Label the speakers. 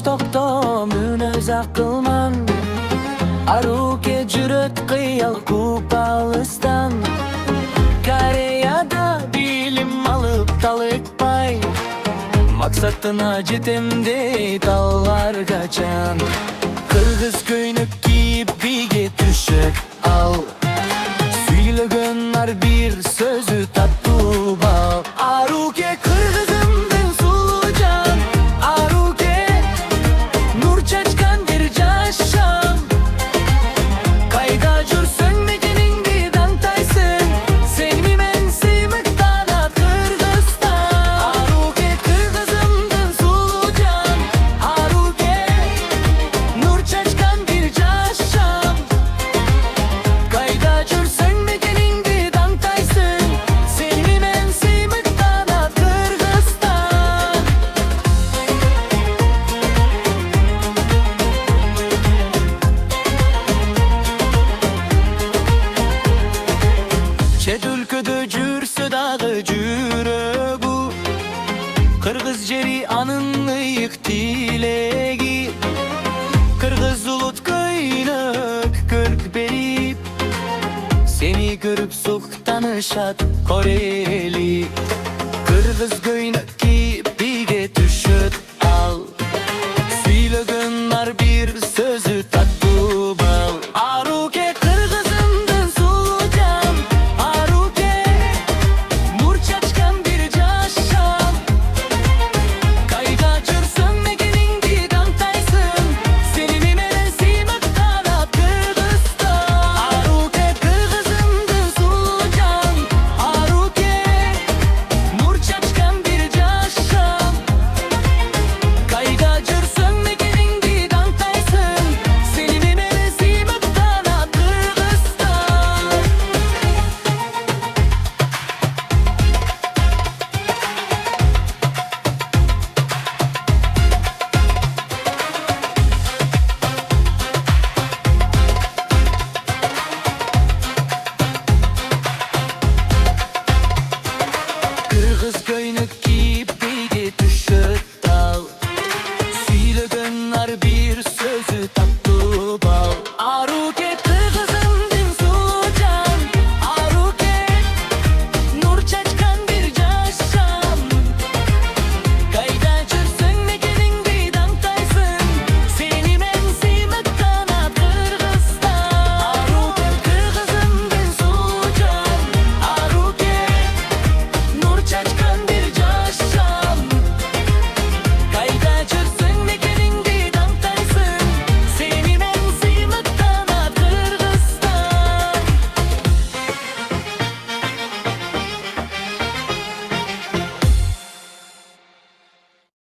Speaker 1: Vostok'ta münözak kılman, Aruke cüret kıyal Kupalıstan. Koreya'da bilim alıp talıkpay, maksatına jetemde tallar kaçan. Kırgız köynük giyip bige düşük al, Süylөгөнler bir sözü tatlı bal. Aruke Kırgızımdın sulucan, Aruke nur çaçkan bir caşam. Kayda jürsün mekeningdi dantayсын, seni men seymektan at Kırgızstan. Aruke Kırgızımdın sulucan, Aruke nur çaçkan bir caşam. Kayda jürsün mekeningdi dantayсын, seni men seymektan at Kırgızstan. Çet ülkede jürse dağı jürögü, Kırgız jeri anın ıyık tilegi. Kırgız ulut köynük kırk berip, seni görüp suq tanışat Koreli. Kırgız köynük giyip bige düşüt al, Süylөгөнler bir sözü tatlı bal. Aruke Kırgızımdın sulucan, Aruke nur çaçkan bir caşam. Kayda jürsün mekeningdi dantayсын, seni men seymektan at Kırgızstan. Aruke Kırgızımdın sulucan, Aruke nur çaçkan bir caşam. Kayda jürsün mekeningdi dantayсын, seni men seymektan at Kırgızstan. Kırgız köynük